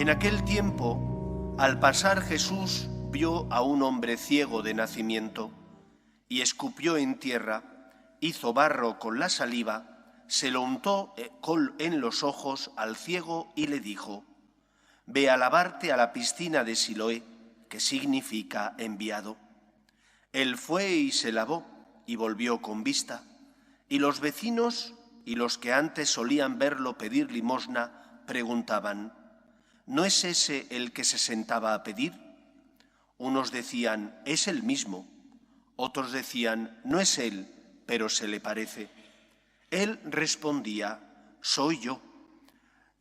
En aquel tiempo, al pasar Jesús vio a un hombre ciego de nacimiento y escupió en tierra, hizo barro con la saliva, se lo untó en los ojos al ciego y le dijo: «Ve a lavarte a la piscina de Siloé», que significa enviado. Él fue y se lavó y volvió con vista, y los vecinos y los que antes solían verlo pedir limosna preguntaban: ¿no es ese el que se sentaba a pedir? Unos decían: es el mismo. Otros decían: no es él, pero se le parece. Él respondía: soy yo.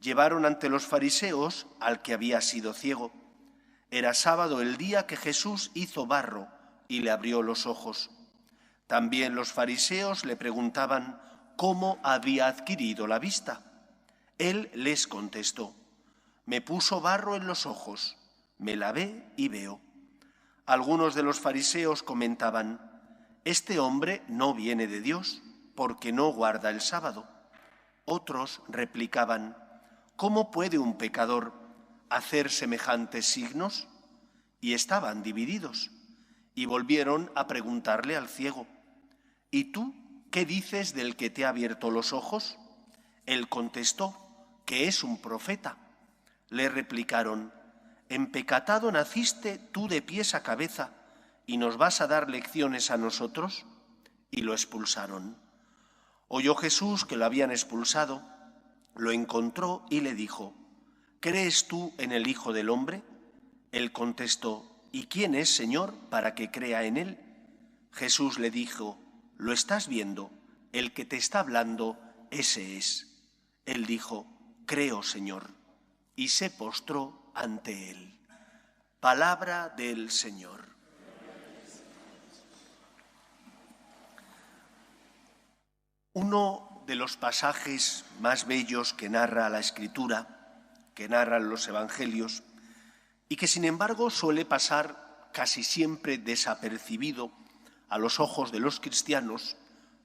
Llevaron ante los fariseos al que había sido ciego. Era sábado el día que Jesús hizo barro y le abrió los ojos. También los fariseos le preguntaban cómo había adquirido la vista. Él les contestó: me puso barro en los ojos, me lavé y veo. Algunos de los fariseos comentaban: este hombre no viene de Dios, porque no guarda el sábado. Otros replicaban: ¿cómo puede un pecador hacer semejantes signos? Y estaban divididos, y volvieron a preguntarle al ciego: ¿y tú qué dices del que te ha abierto los ojos? Él contestó que es un profeta. Le replicaron: ¿empecatado naciste tú de pies a cabeza y nos vas a dar lecciones a nosotros? Y lo expulsaron. Oyó Jesús que lo habían expulsado, lo encontró y le dijo: ¿crees tú en el Hijo del Hombre? Él contestó: ¿y quién es, Señor, para que crea en él? Jesús le dijo: lo estás viendo, el que te está hablando, ese es. Él dijo: creo, Señor, y se postró ante él. Palabra del Señor. Uno de los pasajes más bellos que narra la Escritura, que narran los Evangelios, y que sin embargo suele pasar casi siempre desapercibido a los ojos de los cristianos,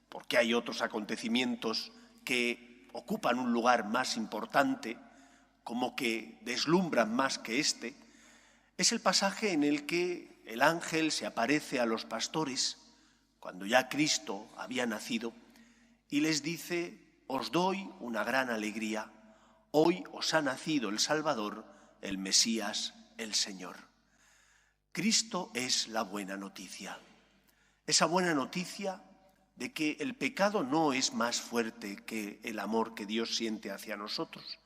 porque hay otros acontecimientos que ocupan un lugar más importante, como que deslumbran más que este, es el pasaje en el que el ángel se aparece a los pastores, cuando ya Cristo había nacido, y les dice: os doy una gran alegría, hoy os ha nacido el Salvador, el Mesías, el Señor. Cristo es la buena noticia. Esa buena noticia de que el pecado no es más fuerte que el amor que Dios siente hacia nosotros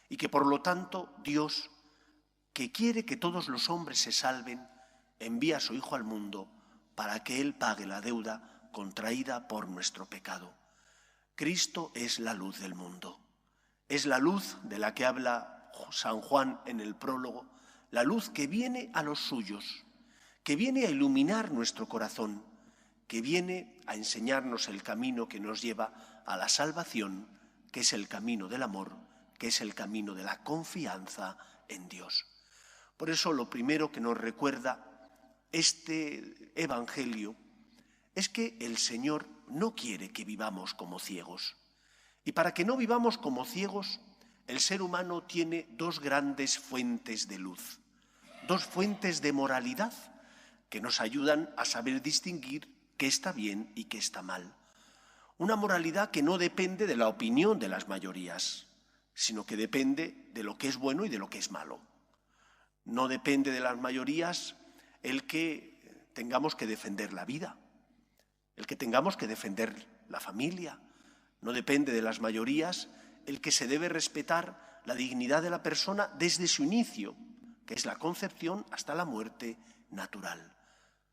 y que por lo tanto Dios, que quiere que todos los hombres se salven, envía a su Hijo al mundo para que Él pague la deuda contraída por nuestro pecado. Cristo es la luz del mundo. Es la luz de la que habla San Juan en el prólogo, la luz que viene a los suyos, que viene a iluminar nuestro corazón, que viene a enseñarnos el camino que nos lleva a la salvación, que es el camino del amor, que es el camino de la confianza en Dios. Por eso lo primero que nos recuerda este Evangelio es que el Señor no quiere que vivamos como ciegos. Y para que no vivamos como ciegos, el ser humano tiene dos grandes fuentes de luz, dos fuentes de moralidad que nos ayudan a saber distinguir qué está bien y qué está mal. Una moralidad que no depende de la opinión de las mayorías, sino que depende de lo que es bueno y de lo que es malo. No depende de las mayorías el que tengamos que defender la vida, el que tengamos que defender la familia. No depende de las mayorías el que se debe respetar la dignidad de la persona desde su inicio, que es la concepción hasta la muerte natural.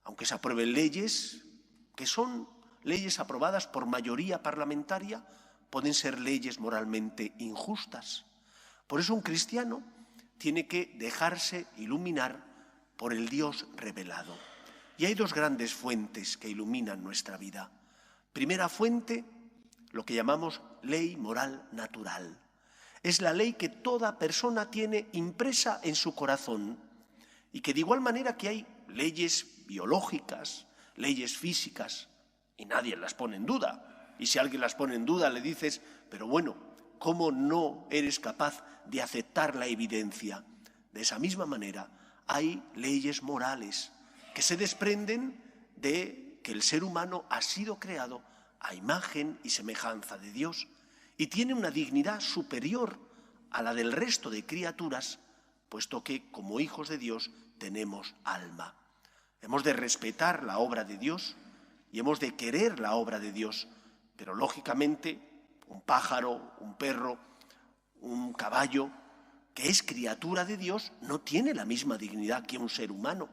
Aunque se aprueben leyes que son leyes aprobadas por mayoría parlamentaria, pueden ser leyes moralmente injustas. Por eso un cristiano tiene que dejarse iluminar por el Dios revelado. Y hay dos grandes fuentes que iluminan nuestra vida. Primera fuente, lo que llamamos ley moral natural. Es la ley que toda persona tiene impresa en su corazón y que de igual manera que hay leyes biológicas, leyes físicas, y nadie las pone en duda. Y si alguien las pone en duda le dices: pero bueno, ¿cómo no eres capaz de aceptar la evidencia? De esa misma manera, hay leyes morales que se desprenden de que el ser humano ha sido creado a imagen y semejanza de Dios y tiene una dignidad superior a la del resto de criaturas, puesto que como hijos de Dios tenemos alma. Hemos de respetar la obra de Dios y hemos de querer la obra de Dios, pero lógicamente un pájaro, un perro, un caballo, que es criatura de Dios, no tiene la misma dignidad que un ser humano,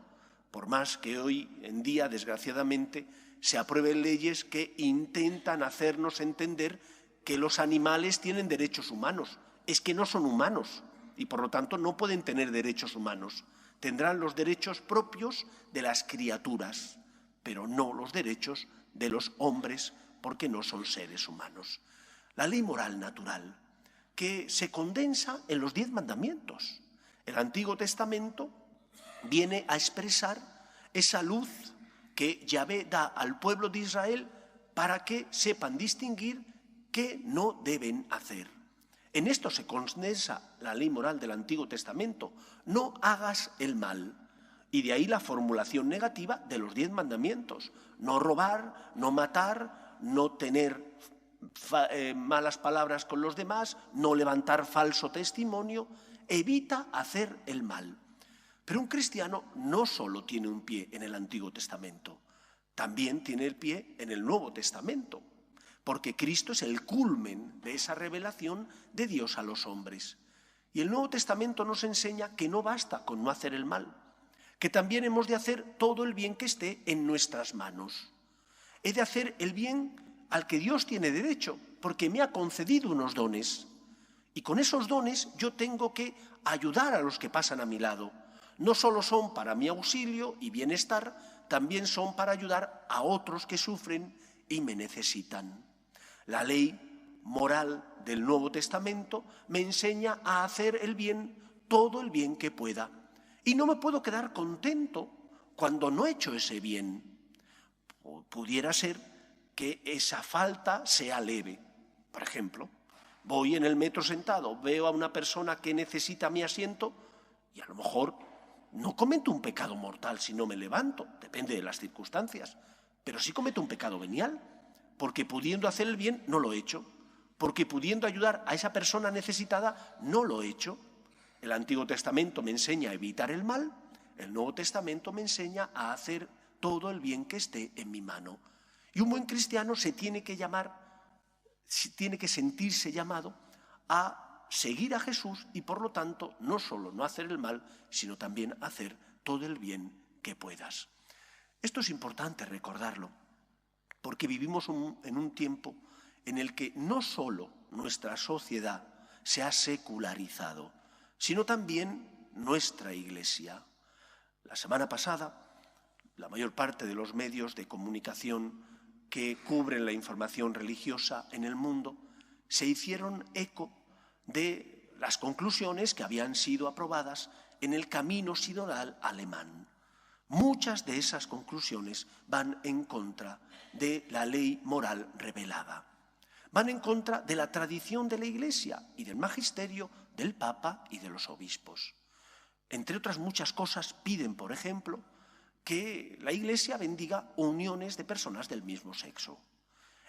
por más que hoy en día, desgraciadamente, se aprueben leyes que intentan hacernos entender que los animales tienen derechos humanos. Es que no son humanos y por lo tanto no pueden tener derechos humanos. Tendrán los derechos propios de las criaturas, pero no los derechos de los hombres, porque no son seres humanos. La ley moral natural, que se condensa en los 10 mandamientos. El Antiguo Testamento viene a expresar esa luz que Yahvé da al pueblo de Israel para que sepan distinguir qué no deben hacer. En esto se condensa la ley moral del Antiguo Testamento. No hagas el mal. Y de ahí la formulación negativa de los 10 mandamientos. No robar, no matar, no tener malas palabras con los demás, no levantar falso testimonio. Evita hacer el mal. Pero un cristiano no solo tiene un pie en el Antiguo Testamento, también tiene el pie en el Nuevo Testamento, porque Cristo es el culmen de esa revelación de Dios a los hombres. Y el Nuevo Testamento nos enseña que no basta con no hacer el mal, que también hemos de hacer todo el bien que esté en nuestras manos. He de hacer el bien al que Dios tiene derecho, porque me ha concedido unos dones. Y con esos dones yo tengo que ayudar a los que pasan a mi lado. No solo son para mi auxilio y bienestar, también son para ayudar a otros que sufren y me necesitan. La ley moral del Nuevo Testamento me enseña a hacer el bien, todo el bien que pueda. Y no me puedo quedar contento cuando no he hecho ese bien. Pudiera ser que esa falta sea leve. Por ejemplo, voy en el metro sentado, veo a una persona que necesita mi asiento y a lo mejor no cometo un pecado mortal si no me levanto, depende de las circunstancias, pero sí cometo un pecado venial, porque pudiendo hacer el bien no lo he hecho, porque pudiendo ayudar a esa persona necesitada no lo he hecho. El Antiguo Testamento me enseña a evitar el mal, el Nuevo Testamento me enseña a hacer todo el bien que esté en mi mano. Y un buen cristiano se tiene que sentirse llamado a seguir a Jesús y por lo tanto no solo no hacer el mal, sino también hacer todo el bien que puedas. Esto es importante recordarlo, porque vivimos en un tiempo en el que no solo nuestra sociedad se ha secularizado, sino también nuestra Iglesia. La semana pasada, la mayor parte de los medios de comunicación que cubren la información religiosa en el mundo se hicieron eco de las conclusiones que habían sido aprobadas en el camino sinodal alemán. Muchas de esas conclusiones van en contra de la ley moral revelada. Van en contra de la tradición de la Iglesia y del magisterio del Papa y de los obispos. Entre otras muchas cosas piden, por ejemplo, que la Iglesia bendiga uniones de personas del mismo sexo.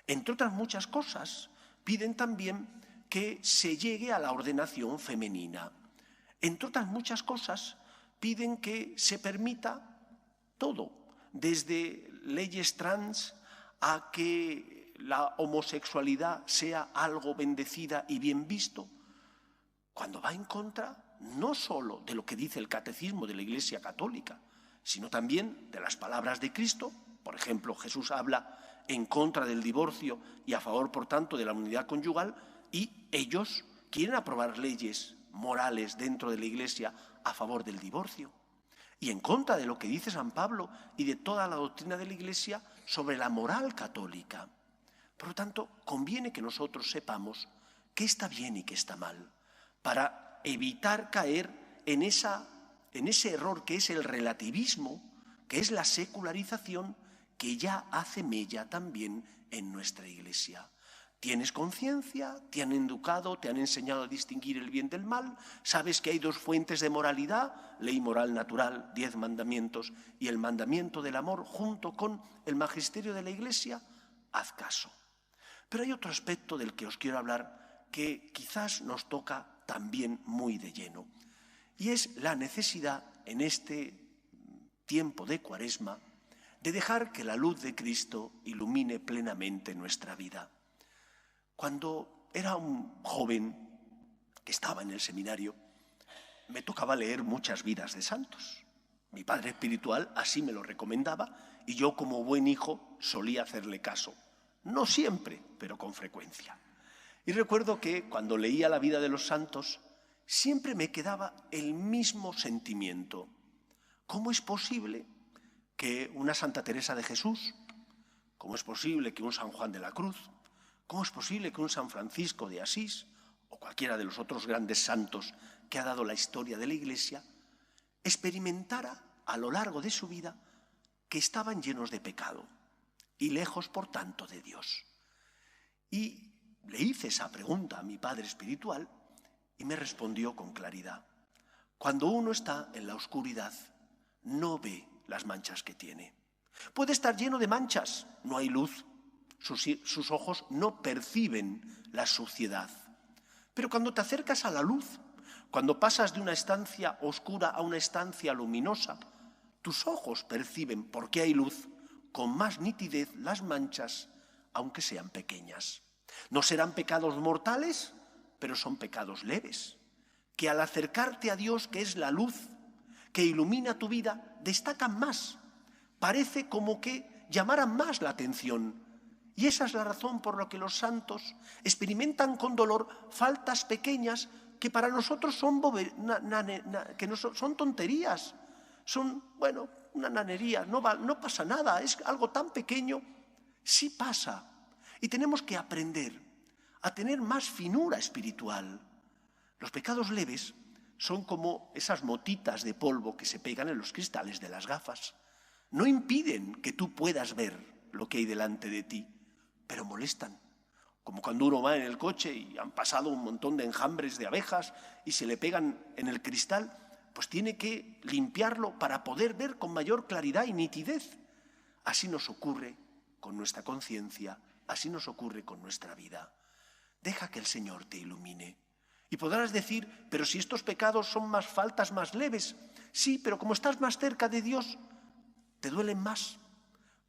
Entre otras muchas cosas piden también que se llegue a la ordenación femenina. Entre otras muchas cosas, piden que se permita todo, desde leyes trans a que la homosexualidad sea algo bendecida y bien visto, cuando va en contra no solo de lo que dice el catecismo de la Iglesia Católica, sino también de las palabras de Cristo. Por ejemplo, Jesús habla en contra del divorcio y a favor, por tanto, de la unidad conyugal, y ellos quieren aprobar leyes morales dentro de la Iglesia a favor del divorcio y en contra de lo que dice San Pablo y de toda la doctrina de la Iglesia sobre la moral católica. Por lo tanto, conviene que nosotros sepamos qué está bien y qué está mal, para evitar caer en ese error que es el relativismo, que es la secularización, que ya hace mella también en nuestra Iglesia. Tienes conciencia, te han educado, te han enseñado a distinguir el bien del mal, sabes que hay dos fuentes de moralidad, ley moral natural, 10 mandamientos, y el mandamiento del amor junto con el magisterio de la Iglesia, haz caso. Pero hay otro aspecto del que os quiero hablar que quizás nos toca también muy de lleno, y es la necesidad en este tiempo de Cuaresma de dejar que la luz de Cristo ilumine plenamente nuestra vida. Cuando era un joven que estaba en el seminario, me tocaba leer muchas vidas de santos. Mi padre espiritual así me lo recomendaba y yo, como buen hijo, solía hacerle caso. No siempre, pero con frecuencia. Y recuerdo que cuando leía la vida de los santos, siempre me quedaba el mismo sentimiento. ¿Cómo es posible que una Santa Teresa de Jesús, cómo es posible que un San Juan de la Cruz, cómo es posible que un San Francisco de Asís o cualquiera de los otros grandes santos que ha dado la historia de la Iglesia experimentara a lo largo de su vida que estaban llenos de pecado y lejos, por tanto, de Dios? Y le hice esa pregunta a mi padre espiritual y me respondió con claridad: cuando uno está en la oscuridad, no ve las manchas que tiene. Puede estar lleno de manchas, no hay luz, sus ojos no perciben la suciedad. Pero cuando te acercas a la luz, cuando pasas de una estancia oscura a una estancia luminosa, tus ojos perciben, porque hay luz, con más nitidez las manchas, aunque sean pequeñas. No serán pecados mortales, pero son pecados leves, que al acercarte a Dios, que es la luz que ilumina tu vida, destacan más. Parece como que llamaran más la atención. Y esa es la razón por la que los santos experimentan con dolor faltas pequeñas que para nosotros son, son tonterías, son, bueno, una nanería, no pasa nada, es algo tan pequeño. Sí pasa. Y tenemos que aprender a tener más finura espiritual. Los pecados leves son como esas motitas de polvo que se pegan en los cristales de las gafas. No impiden que tú puedas ver lo que hay delante de ti, pero molestan. Como cuando uno va en el coche y han pasado un montón de enjambres de abejas y se le pegan en el cristal, pues tiene que limpiarlo para poder ver con mayor claridad y nitidez. Así nos ocurre con nuestra conciencia, así nos ocurre con nuestra vida. Deja que el Señor te ilumine. Y podrás decir: pero si estos pecados son más faltas más leves. Sí, pero como estás más cerca de Dios, te duelen más,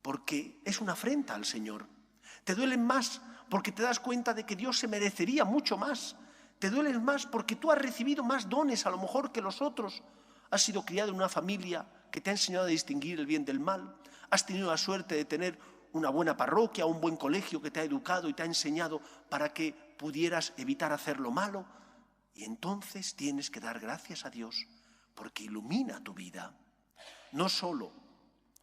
porque es una afrenta al Señor. Te duelen más porque te das cuenta de que Dios se merecería mucho más. Te duelen más porque tú has recibido más dones a lo mejor que los otros. Has sido criado en una familia que te ha enseñado a distinguir el bien del mal. Has tenido la suerte de tener una buena parroquia, un buen colegio que te ha educado y te ha enseñado para que pudieras evitar hacer lo malo. Y entonces tienes que dar gracias a Dios porque ilumina tu vida. No solo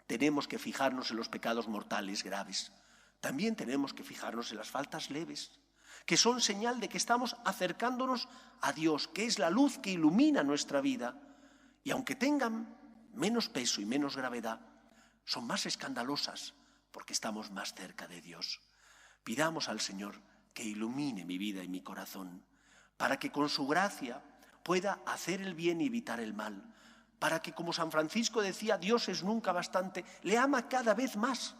tenemos que fijarnos en los pecados mortales graves, también tenemos que fijarnos en las faltas leves, que son señal de que estamos acercándonos a Dios, que es la luz que ilumina nuestra vida. Y aunque tengan menos peso y menos gravedad, son más escandalosas porque estamos más cerca de Dios. Pidamos al Señor que ilumine mi vida y mi corazón, para que con su gracia pueda hacer el bien y evitar el mal, para que, como San Francisco decía, Dios es nunca bastante, le ama cada vez más,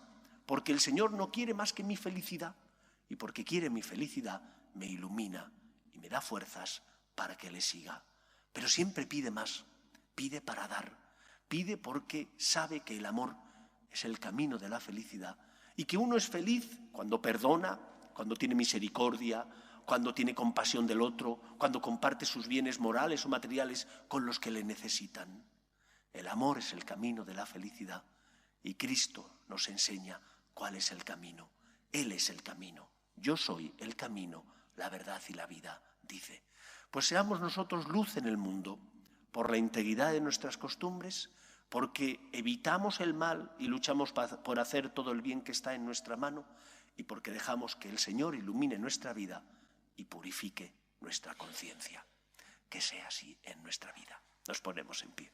porque el Señor no quiere más que mi felicidad, y porque quiere mi felicidad me ilumina y me da fuerzas para que le siga. Pero siempre pide más, pide para dar, pide porque sabe que el amor es el camino de la felicidad y que uno es feliz cuando perdona, cuando tiene misericordia, cuando tiene compasión del otro, cuando comparte sus bienes morales o materiales con los que le necesitan. El amor es el camino de la felicidad y Cristo nos enseña cuál es el camino. Él es el camino. Yo soy el camino, la verdad y la vida, dice. Pues seamos nosotros luz en el mundo por la integridad de nuestras costumbres, porque evitamos el mal y luchamos por hacer todo el bien que está en nuestra mano y porque dejamos que el Señor ilumine nuestra vida y purifique nuestra conciencia. Que sea así en nuestra vida. Nos ponemos en pie.